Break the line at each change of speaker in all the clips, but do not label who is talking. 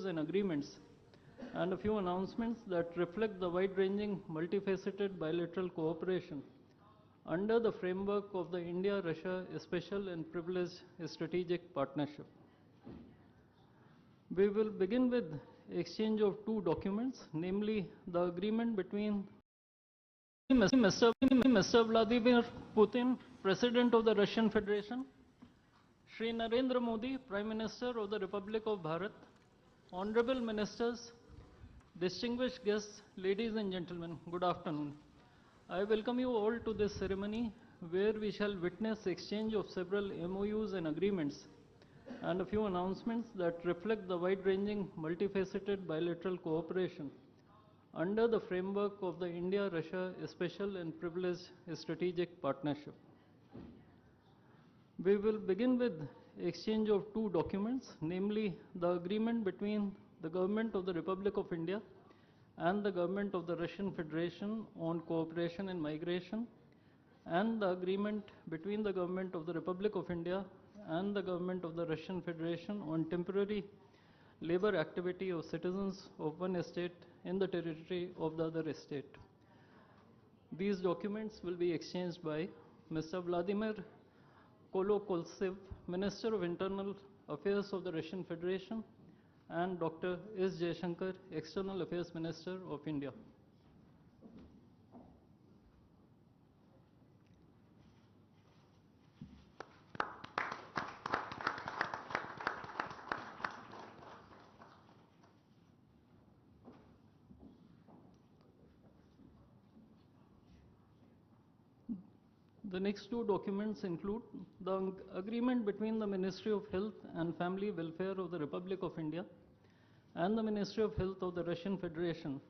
MOUs and agreements, and a few announcements that reflect the wide-ranging, multifaceted bilateral cooperation under the framework of the India-Russia Special and Privileged Strategic Partnership. We will begin with exchange of two documents, namely the agreement between Mr. Vladimir Putin, President of the Russian Federation, Shri Narendra Modi, Prime Minister of the Republic of Bharat, Honorable Ministers, distinguished guests, ladies and gentlemen, good afternoon. I welcome you all to this ceremony where we shall witness exchange of several MOUs and agreements and a few announcements that reflect the wide-ranging, multifaceted bilateral cooperation under the framework of the India-Russia Special and Privileged Strategic Partnership. We will begin with exchange of two documents, namely the agreement between the Government of the Republic of India and the Government of the Russian Federation on cooperation in migration, and the agreement between the Government of the Republic of India and the Government of the Russian Federation on temporary labor activity of citizens of one state in the territory of the other state. These documents will be exchanged by Mr. Vladimir Kolokoltsev, Minister of Internal Affairs of the Russian Federation, and Dr. S. Jaishankar, External Affairs Minister of India. The next two documents include the agreement between the Ministry of Health and Family Welfare of the Republic of India and the Ministry of Health of the Russian Federation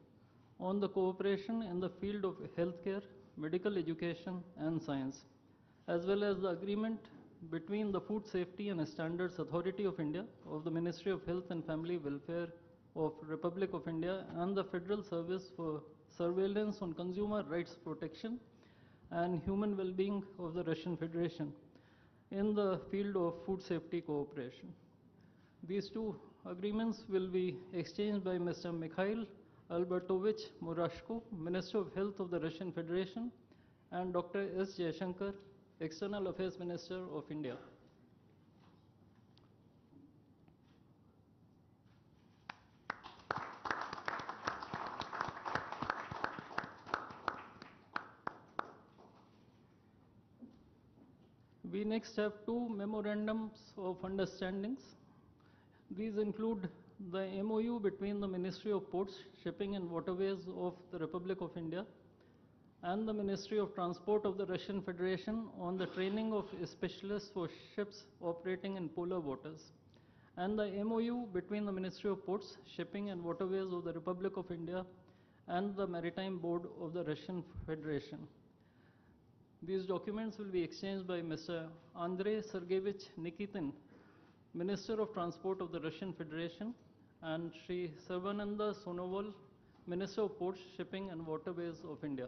on the cooperation in the field of healthcare, medical education and science, as well as the agreement between the Food Safety and Standards Authority of India of the Ministry of Health and Family Welfare of Republic of India and the Federal Service for Surveillance on Consumer Rights Protection and Human Well-being of the Russian Federation in the field of food safety cooperation. These two agreements will be exchanged by Mr. Mikhail Albertovich Murashko, Minister of Health of the Russian Federation, and Dr. S. Jaishankar, External Affairs Minister of India. We next have two memorandums of understandings. These include the MOU between the Ministry of Ports, Shipping and Waterways of the Republic of India and the Ministry of Transport of the Russian Federation on the training of specialists for ships operating in polar waters, and the MOU between the Ministry of Ports, Shipping and Waterways of the Republic of India and the Maritime Board of the Russian Federation. These documents will be exchanged by Mr. Andrei Sergeyevich Nikitin, Minister of Transport of the Russian Federation, and Sri Sarvananda Sonowal, Minister of Ports, Shipping and Waterways of India.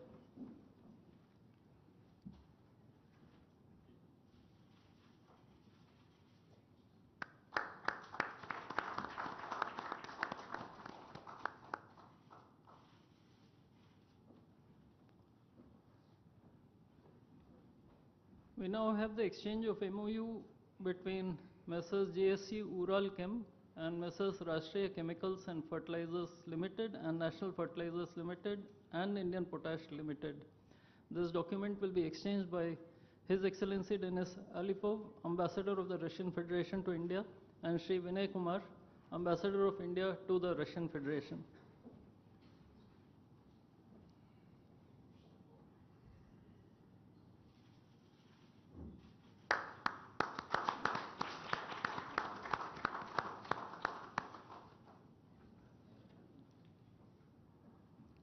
We now have the exchange of MOU between Messrs. JSC Ural Chem and Messrs. Rashtriya Chemicals and Fertilizers Limited and National Fertilizers Limited and Indian Potash Limited. This document will be exchanged by His Excellency Denis Alipov, Ambassador of the Russian Federation to India, and Sri Vinay Kumar, Ambassador of India to the Russian Federation.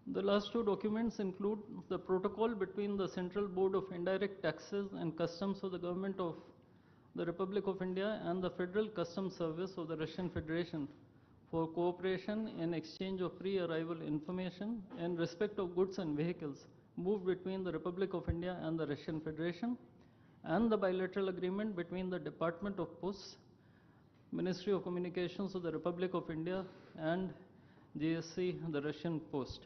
The last two documents include the protocol between the Central Board of Indirect Taxes and Customs of the Government of the Republic of India and the Federal Customs Service of the Russian Federation for cooperation in exchange of pre-arrival information in respect of goods and vehicles moved between the Republic of India and the Russian Federation, and the bilateral agreement between the Department of Posts, Ministry of Communications of the Republic of India, and GSC, the Russian Post.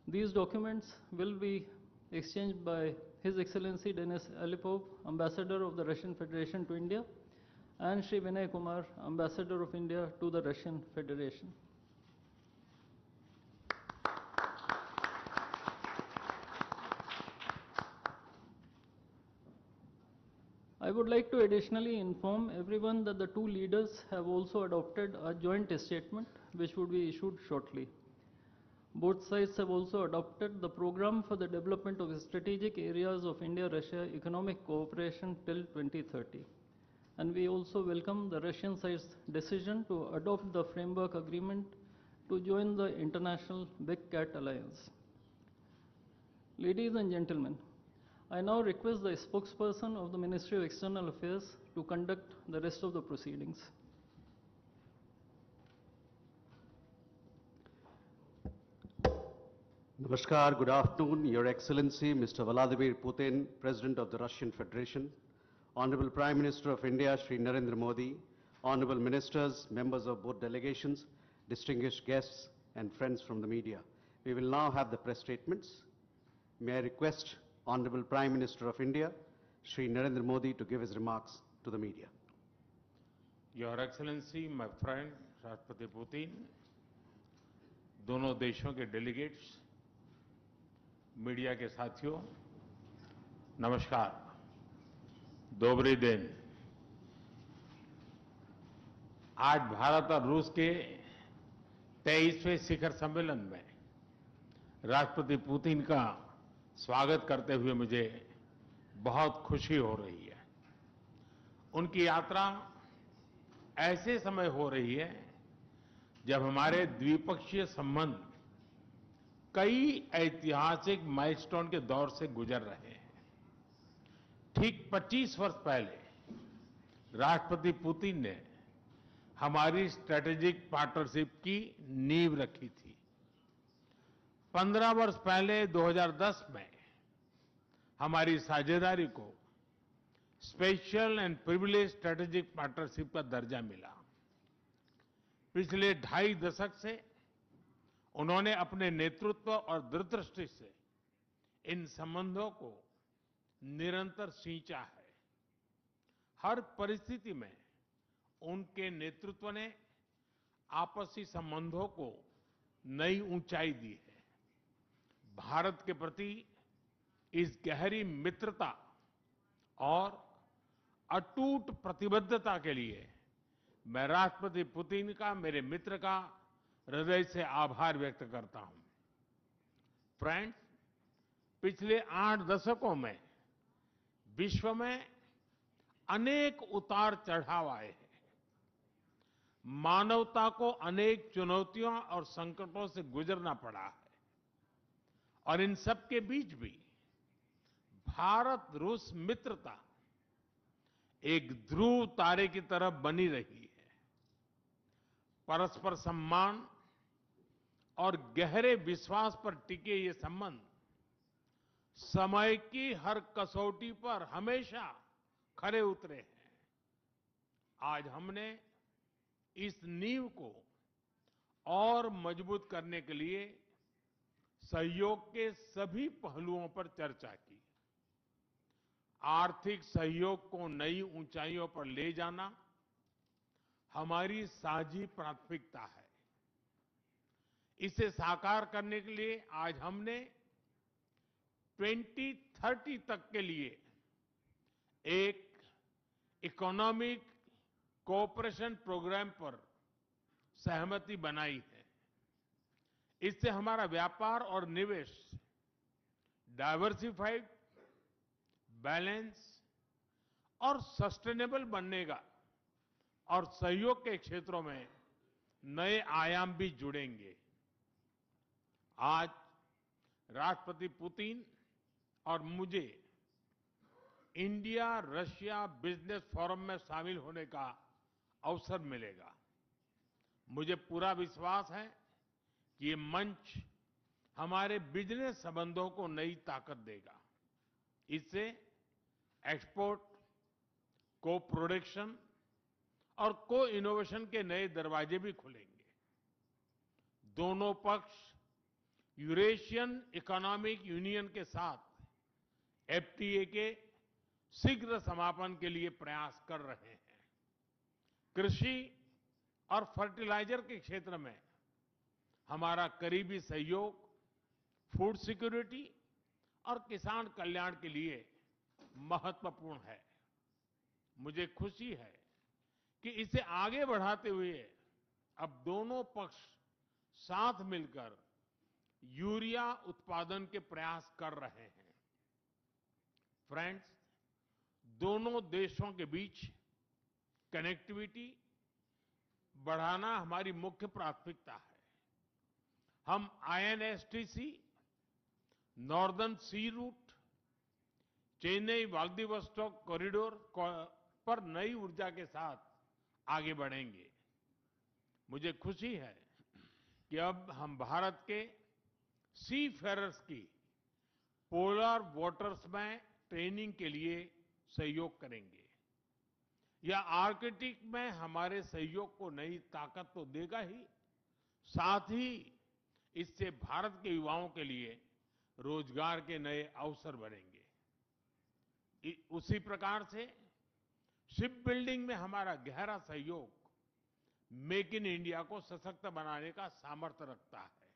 These documents will be exchanged by His Excellency Denis Alipov, Ambassador of the Russian Federation to India, and Shri Vinay Kumar, Ambassador of India to the Russian Federation. I would like to additionally inform everyone that the two leaders have also adopted a joint statement which would be issued shortly. Both sides have also adopted the program for the development of strategic areas of India-Russia economic cooperation till 2030. And we also welcome the Russian side's decision to adopt the framework agreement to join the International Big Cat Alliance. Ladies and gentlemen, I now request the spokesperson of the Ministry of External Affairs to conduct the rest of the proceedings.
Namaskar, good afternoon, Your Excellency, Mr. Vladimir Putin, President of the Russian Federation, Honorable Prime Minister of India, Shri Narendra Modi, Honorable Ministers, members of both delegations, distinguished guests, and friends from the media. We will now have the press statements. May I request Honorable Prime Minister of India, Shri Narendra Modi, to give his remarks to the media.
Your Excellency, my friend, Rashtrapati Putin, दोनों देशों के delegates, media के साथियों, नमस्कार, दोबरी दिन। आज भारत और रूस के 23वें शिखर सम्मेलन में राष्ट्रपति पुतिन का स्वागत करते हुए मुझे बहुत खुशी हो रही है। उनकी यात्रा ऐसे समय हो रही है जब हमारे द्विपक्षीय संबंध कई ऐतिहासिक माइलस्टोन के दौर से गुजर रहे हैं। ठीक 25 वर्ष पहले राष्ट्रपति पुतिन ने हमारी स्ट्रेटेजिक पार्टनरशिप की नींव रखी थी। 15 वर्ष पहले 2010 में हमारी साझेदारी को special and privilege strategic partnership का दर्जा मिला। पिछले 2.5 दशक से उन्होंने अपने नेतृत्व और दूरदृष्टि से इन संबंधों को निरंतर सींचा है। हर परिस्थिति में उनके नेतृत्व ने आपसी संबंधों को नई ऊंचाई दी है। भारत के प्रति इस गहरी मित्रता और अटूट प्रतिबद्धता के लिए मैं राष्ट्रपति पुतिन का, मेरे मित्र का हृदय से आभार व्यक्त करता हूं। फ्रेंड्स, पिछले 8 दशकों में विश्व में अनेक उतार चढ़ाव आए हैं। मानवता को अनेक चुनौतियों और संकटों से गुजरना पड़ा है और इन सब के बीच भी भारत रूस मित्रता एक ध्रुव तारे की तरह बनी रही है। परस्पर सम्मान और गहरे विश्वास पर टिके ये संबंध समय की हर कसौटी पर हमेशा खरे उतरे हैं। आज हमने इस नींव को और मजबूत करने के लिए सहयोग के सभी पहलुओं पर चर्चा की। आर्थिक सहयोग को नई ऊंचाइयों पर ले जाना हमारी साझी प्राथमिकता है। इसे साकार करने के लिए आज हमने 2030 तक के लिए एक इकोनॉमिक कोऑपरेशन प्रोग्राम पर सहमति बनाई है। इससे हमारा व्यापार और निवेश डाइवर्सिफाइड, बैलेंस और सस्टेनेबल बनेगा और सहयोग के क्षेत्रों में नए आयाम भी जुड़ेंगे। आज राष्ट्रपति पुतिन और मुझे इंडिया रशिया बिजनेस फोरम में शामिल होने का अवसर मिलेगा। मुझे पूरा विश्वास है कि ये मंच हमारे बिजनेस संबंधों को नई ताकत देगा। इससे एक्सपोर्ट, को प्रोडक्शन और को इनोवेशन के नए दरवाजे भी खुलेंगे। दोनों पक्ष यूरेशियन इकोनॉमिक यूनियन के साथ एफटीए के शीघ्र समापन के लिए प्रयास कर रहे हैं। कृषि और फर्टिलाइजर के क्षेत्र में हमारा करीबी सहयोग फूड सिक्योरिटी और किसान कल्याण के लिए महत्वपूर्ण है। मुझे खुशी है कि इसे आगे बढ़ाते हुए अब दोनों पक्ष साथ मिलकर यूरिया उत्पादन के प्रयास कर रहे हैं। फ्रेंड्स, दोनों देशों के बीच कनेक्टिविटी बढ़ाना हमारी मुख्य प्राथमिकता है। हम आईएनएसटीसी, नॉर्दर्न सी रूट, चेन्नई व्लादिवोस्टोक कॉरिडोर पर नई ऊर्जा के साथ आगे बढ़ेंगे। मुझे खुशी है कि अब हम भारत के सी फेरर्स की पोलर वाटर्स में ट्रेनिंग के लिए सहयोग करेंगे। यह आर्कटिक में हमारे सहयोग को नई ताकत तो देगा ही, साथ ही इससे भारत के युवाओं के लिए रोजगार के नए अवसर बनेंगे। उसी प्रकार से शिप बिल्डिंग में हमारा गहरा सहयोग मेक इन इंडिया को सशक्त बनाने का सामर्थ्य रखता है।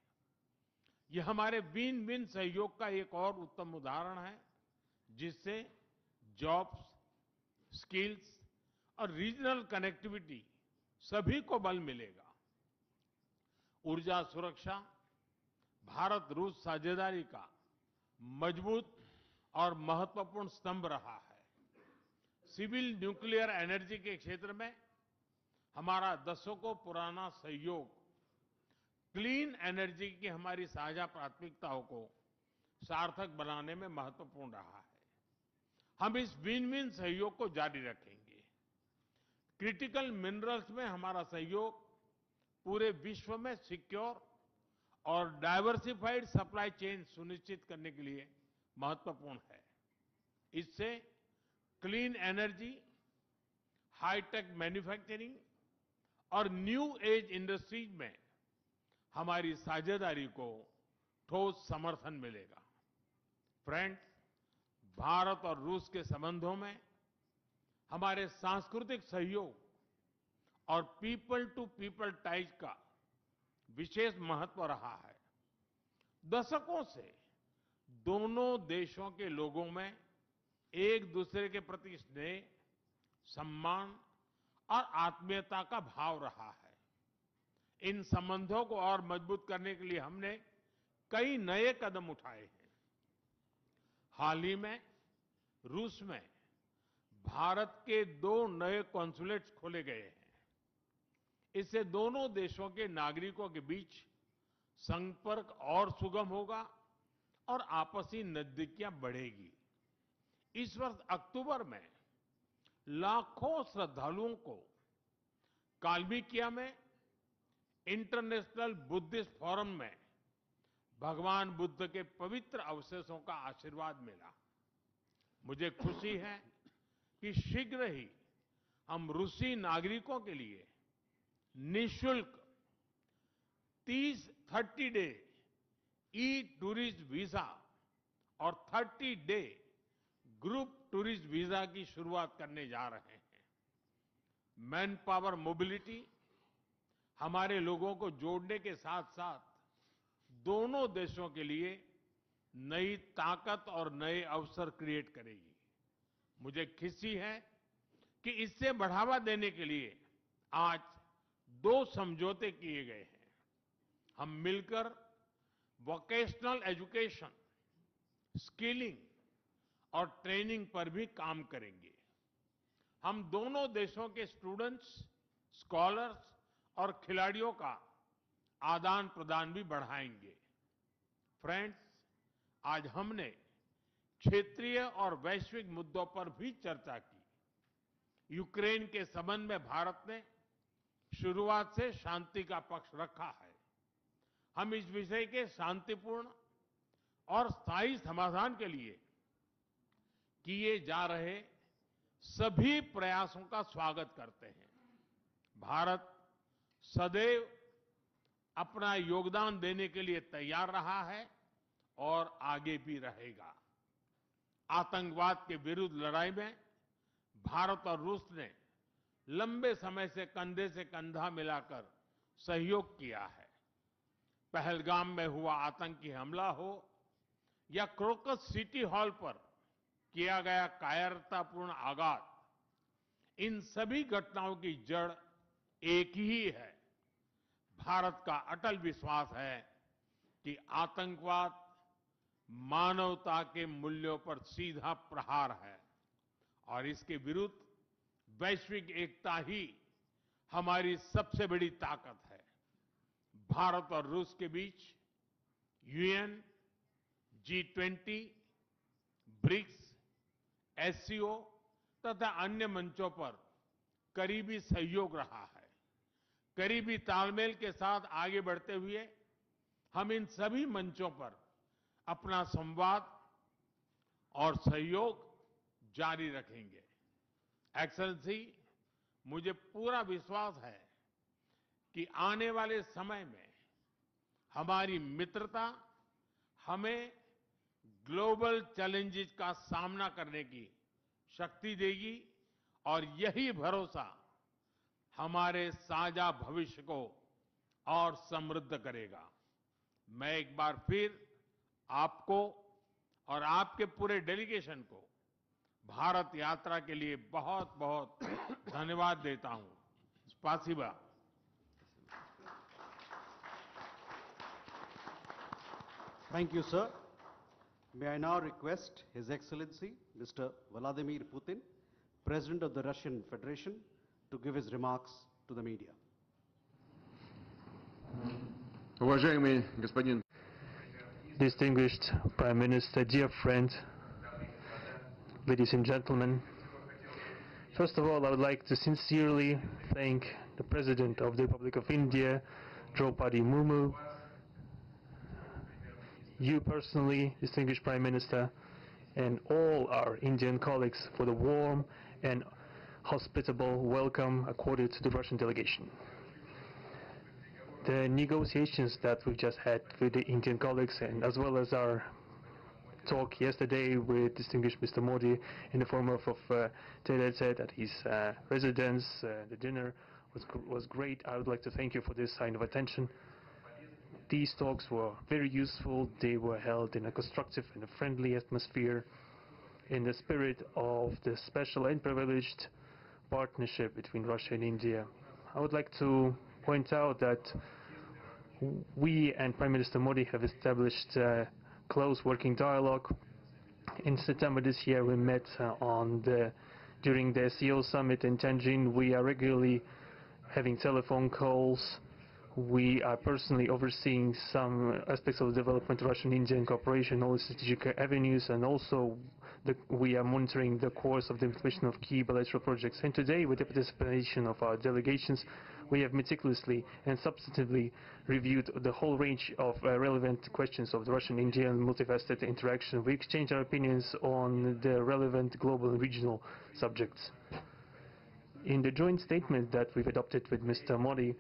यह हमारे विन विन सहयोग का एक और उत्तम उदाहरण है, जिससे जॉब्स, स्किल्स और रीजनल कनेक्टिविटी सभी को बल मिलेगा। ऊर्जा सुरक्षा भारत रूस साझेदारी का मजबूत और महत्वपूर्ण स्तंभ रहा है। सिविल न्यूक्लियर एनर्जी के क्षेत्र में हमारा दशकों पुराना सहयोग क्लीन एनर्जी की हमारी साझा प्राथमिकताओं को सार्थक बनाने में महत्वपूर्ण रहा है। हम इस विन विन सहयोग को जारी रखेंगे। क्रिटिकल मिनरल्स में हमारा सहयोग पूरे विश्व में सिक्योर और डाइवर्सिफाइड सप्लाई चेन सुनिश्चित करने के लिए महत्वपूर्ण है। इससे क्लीन एनर्जी, हाईटेक मैन्युफैक्चरिंग और न्यू एज इंडस्ट्रीज में हमारी साझेदारी को ठोस समर्थन मिलेगा। फ्रेंड्स, भारत और रूस के संबंधों में हमारे सांस्कृतिक सहयोग और पीपल टू पीपल टाइज का विशेष महत्व रहा है। दशकों से दोनों देशों के लोगों में एक दूसरे के प्रति स्नेह, सम्मान और आत्मीयता का भाव रहा है। इन संबंधों को और मजबूत करने के लिए हमने कई नए कदम उठाए हैं। हाल ही में रूस में भारत के 2 नए कॉन्सुलेट्स खोले गए हैं। इससे दोनों देशों के नागरिकों के बीच संपर्क और सुगम होगा और आपसी नजदीकियां बढ़ेगी। इस वर्ष अक्टूबर में लाखों श्रद्धालुओं को काल्मिकिया में इंटरनेशनल बुद्धिस्ट फोरम में भगवान बुद्ध के पवित्र अवशेषों का आशीर्वाद मिला। मुझे खुशी है कि शीघ्र ही हम रूसी नागरिकों के लिए निःशुल्क 30 डे ई टूरिस्ट वीजा और 30 डे ग्रुप टूरिस्ट वीजा की शुरुआत करने जा रहे हैं। मैन पावर मोबिलिटी हमारे लोगों को जोड़ने के साथ साथ दोनों देशों के लिए नई ताकत और नए अवसर क्रिएट करेगी। मुझे खुशी है कि इससे बढ़ावा देने के लिए आज 2 समझौते किए गए हैं। हम मिलकर वोकेशनल एजुकेशन, स्किलिंग और ट्रेनिंग पर भी काम करेंगे। हम दोनों देशों के स्टूडेंट्स, स्कॉलर्स और खिलाड़ियों का आदान प्रदान भी बढ़ाएंगे। फ्रेंड्स, आज हमने क्षेत्रीय और वैश्विक मुद्दों पर भी चर्चा की। यूक्रेन के संबंध में भारत ने शुरुआत से शांति का पक्ष रखा है। हम इस विषय के शांतिपूर्ण और स्थायी समाधान के लिए किए जा रहे सभी प्रयासों का स्वागत करते हैं। भारत सदैव अपना योगदान देने के लिए तैयार रहा है और आगे भी रहेगा। आतंकवाद के विरुद्ध लड़ाई में भारत और रूस ने लंबे समय से कंधा मिलाकर सहयोग किया है। पहलगाम में हुआ आतंकी हमला हो या क्रोकस सिटी हॉल पर किया गया कायरतापूर्ण आघात, इन सभी घटनाओं की जड़ एक ही है। भारत का अटल विश्वास है कि आतंकवाद मानवता के मूल्यों पर सीधा प्रहार है और इसके विरुद्ध वैश्विक एकता ही हमारी सबसे बड़ी ताकत है। भारत और रूस के बीच यूएन, G20, ब्रिक्स, एससीओ तथा अन्य मंचों पर करीबी सहयोग रहा है। करीबी तालमेल के साथ आगे बढ़ते हुए हम इन सभी मंचों पर अपना संवाद और सहयोग जारी रखेंगे। एक्सेलेंसी, मुझे पूरा विश्वास है कि आने वाले समय में हमारी मित्रता हमें ग्लोबल चैलेंजेस का सामना करने की शक्ति देगी और यही भरोसा हमारे साझा भविष्य को और समृद्ध करेगा। मैं एक बार फिर आपको और आपके पूरे डेलीगेशन को भारत यात्रा के लिए बहुत बहुत धन्यवाद देता हूं। स्पासिबा।
Thank you, sir. May I now request His Excellency, Mr. Vladimir Putin, President of the Russian Federation, to give his remarks to the media.
Уважаемый господин
Distinguished Prime Minister, dear friend, ladies and gentlemen, first of all, I would like to sincerely thank the President of the Republic of India, Draupadi Murmu, you personally, distinguished Prime Minister, and all our Indian colleagues for the warm and hospitable welcome accorded to the Russian delegation. The negotiations that we just had with the Indian colleagues, and as well as our talk yesterday with distinguished Mr. Modi in the form of tete-a-tete at his residence, the dinner was great. I would like to thank you for this sign of attention. These talks were very useful. They were held in a constructive and a friendly atmosphere in the spirit of the special and privileged partnership between Russia and India. I would like to point out that we and Prime Minister Modi have established close working dialogue. In September this year, we met during the SEO summit in Tianjin. We are regularly having telephone calls. We are personally overseeing some aspects of the development of Russian-Indian cooperation, all the strategic avenues, and also we are monitoring the course of the implementation of key bilateral projects. And today, with the participation of our delegations, we have meticulously and substantively reviewed the whole range of relevant questions of the Russian-Indian multifaceted interaction. We exchange our opinions on the relevant global and regional subjects. In the joint statement that we've adopted with Mr. Modi,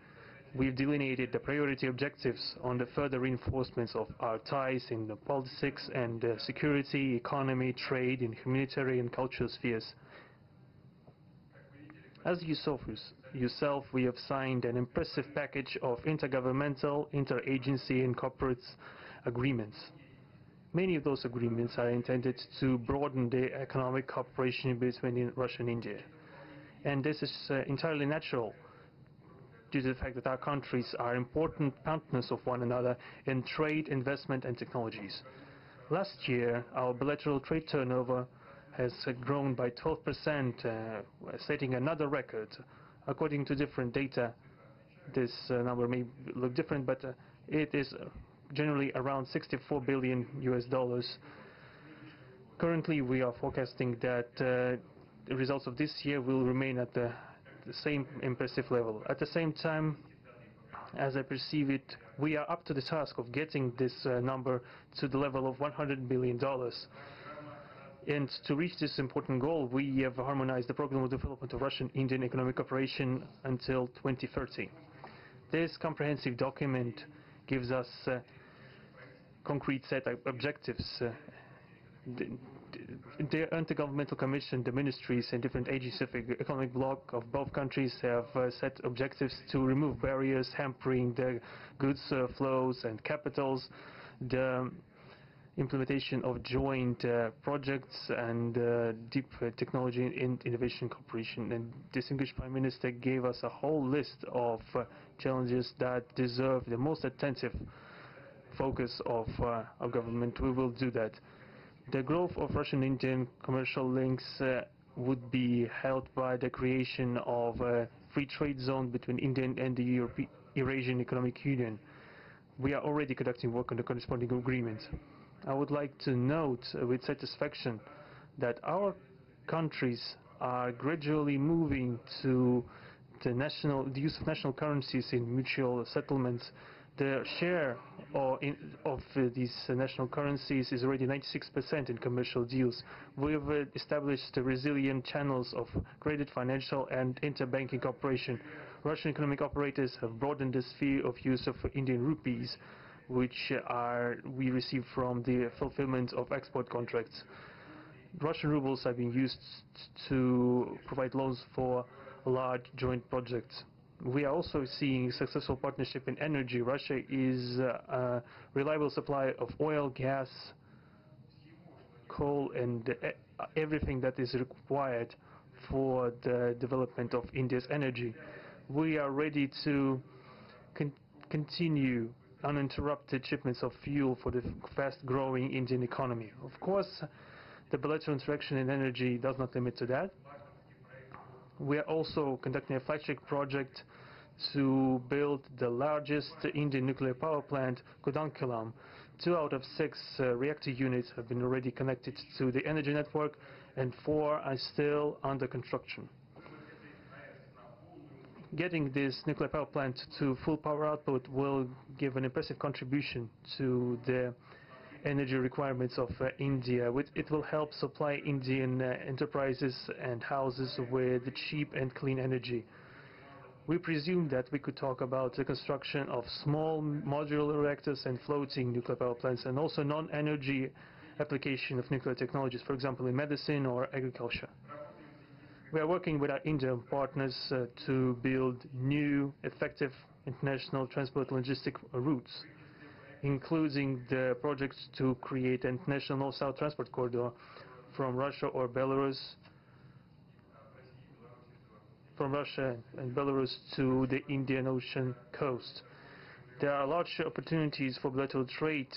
we've delineated the priority objectives on the further reinforcements of our ties in the politics and security, economy, trade, and humanitarian and cultural spheres. As you saw for yourself, we have signed an impressive package of intergovernmental, interagency, and corporate agreements. Many of those agreements are intended to broaden the economic cooperation between Russia and India. And this is entirely natural, due to the fact that our countries are important partners of one another in trade, investment, and technologies. Last year, our bilateral trade turnover has grown by 12%, setting another record. According to different data, this number may look different, but it is generally around $64 billion US. Currently, we are forecasting that the results of this year will remain at the same impressive level. At the same time, as I perceive it, we are up to the task of getting this number to the level of $100 billion. And to reach this important goal, we have harmonized the program of development of Russian-Indian economic cooperation until 2030. This comprehensive document gives us concrete set of objectives. The Intergovernmental Commission, the ministries and different agencies of the economic bloc of both countries have set objectives to remove barriers hampering the goods flows and capitals, the implementation of joint projects and deep technology and innovation cooperation. And distinguished Prime Minister gave us a whole list of challenges that deserve the most attentive focus of our government. We will do that. The growth of Russian-Indian commercial links would be helped by the creation of a free trade zone between India and the Eurasian Economic Union. We are already conducting work on the corresponding agreement. I would like to note with satisfaction that our countries are gradually moving to the use of national currencies in mutual settlements. The share of these national currencies is already 96% in commercial deals. We have established resilient channels of credit, financial and interbanking cooperation. Russian economic operators have broadened the sphere of use of Indian rupees, which we receive from the fulfillment of export contracts. Russian rubles are being used to provide loans for large joint projects. We are also seeing successful partnership in energy. Russia is a reliable supplier of oil, gas, coal and everything that is required for the development of India's energy. We are ready to continue uninterrupted shipments of fuel for the fast-growing Indian economy. Of course, the bilateral interaction in energy does not limit to that. We are also conducting a flagship project to build the largest Indian nuclear power plant, Kudankulam. 2 out of 6 reactor units have been already connected to the energy network and 4 are still under construction. Getting this nuclear power plant to full power output will give an impressive contribution to the energy requirements of India. It will help supply Indian enterprises and houses with cheap and clean energy. We presume that we could talk about the construction of small modular reactors and floating nuclear power plants, and also non-energy application of nuclear technologies, for example in medicine or agriculture. We are working with our Indian partners to build new, effective international transport logistic routes, including the projects to create an international north-south transport corridor from Russia and Belarus to the Indian Ocean coast. There are large opportunities for bilateral trade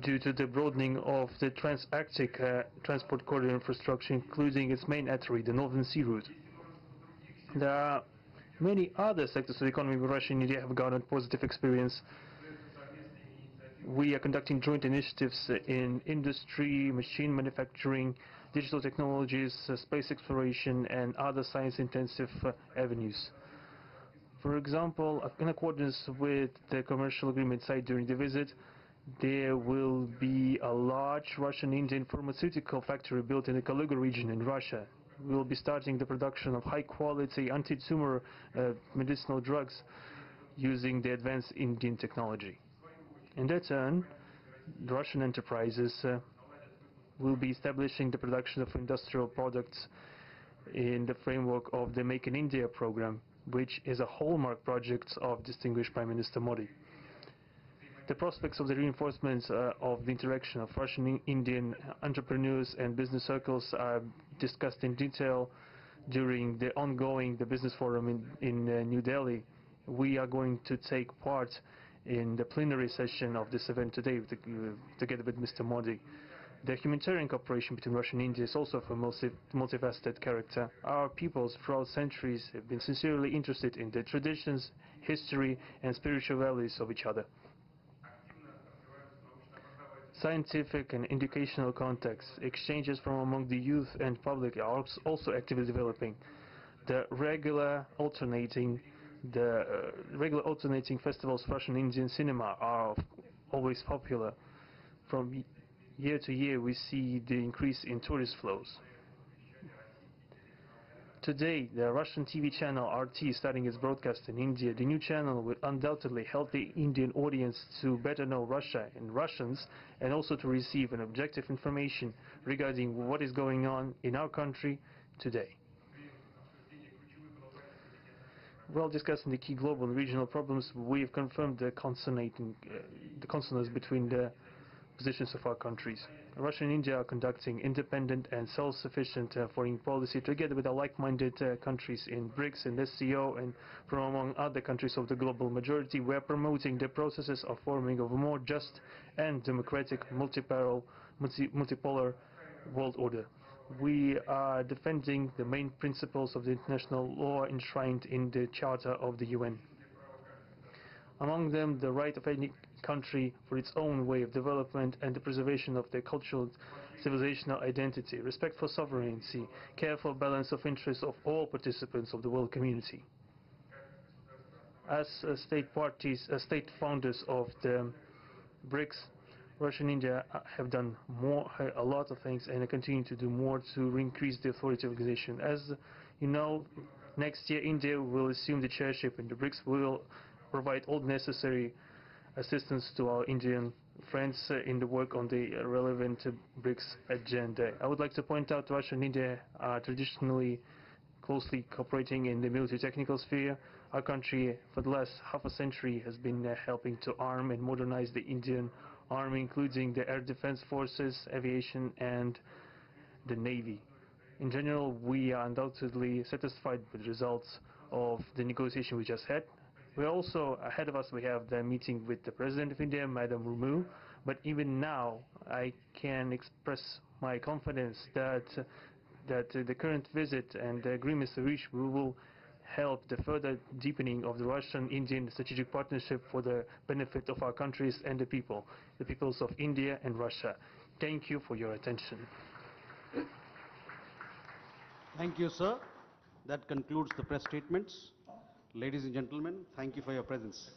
due to the broadening of the trans-Arctic transport corridor infrastructure, including its main artery, the Northern Sea Route. There are many other sectors of the economy where Russia and India have garnered positive experience. We are conducting joint initiatives in industry, machine manufacturing, digital technologies, space exploration and other science-intensive avenues. For example, in accordance with the commercial agreement signed during the visit, there will be a large Russian-Indian pharmaceutical factory built in the Kaluga region in Russia. We will be starting the production of high-quality anti-tumor medicinal drugs using the advanced Indian technology. In their turn, the Russian enterprises will be establishing the production of industrial products in the framework of the Make in India program, which is a hallmark project of distinguished Prime Minister Modi. The prospects of the reinforcement of the interaction of Russian-Indian entrepreneurs and business circles are discussed in detail during the ongoing Business Forum in New Delhi. We are going to take part in the plenary session of this event today together with Mr. Modi. The humanitarian cooperation between Russia and India is also of a multifaceted character. Our peoples throughout centuries have been sincerely interested in the traditions, history and spiritual values of each other. Scientific and educational contacts, exchanges from among the youth and public are also actively developing. The regular alternating festivals of Russian Indian cinema are always popular. From year to year we see the increase in tourist flows. Today, the Russian TV channel RT is starting its broadcast in India. The new channel will undoubtedly help the Indian audience to better know Russia and Russians, and also to receive an objective information regarding what is going on in our country today. While discussing the key global and regional problems, we've confirmed the consonance between the positions of our countries. Russia and India are conducting independent and self-sufficient foreign policy together with the like-minded countries in BRICS and SCO, and from among other countries of the global majority. We are promoting the processes of forming of a more just and democratic multipolar world order. We are defending the main principles of the international law enshrined in the Charter of the UN. Among them, the right of any country for its own way of development and the preservation of their cultural civilizational identity, respect for sovereignty, careful balance of interests of all participants of the world community. As state founders of the BRICS, Russia and India have done a lot of things, and continue to do more to increase the authority of the organization. As you know, next year India will assume the chairship in the BRICS. We will provide all necessary assistance to our Indian friends in the work on the relevant BRICS agenda. I would like to point out Russia and India are traditionally closely cooperating in the military technical sphere. Our country, for the last half a century, has been helping to arm and modernize the Indian Army, including the air defense forces, aviation, and the Navy. In general, we are undoubtedly satisfied with the results of the negotiation we just had. We also, ahead of us, we have the meeting with the President of India, Madam Murmu. But even now, I can express my confidence that the current visit and the agreements reached will help the further deepening of the Russian-Indian strategic partnership for the benefit of our countries and the peoples of India and Russia. Thank you for your attention.
Thank you, sir. That concludes the press statements. Ladies and gentlemen, thank you for your presence.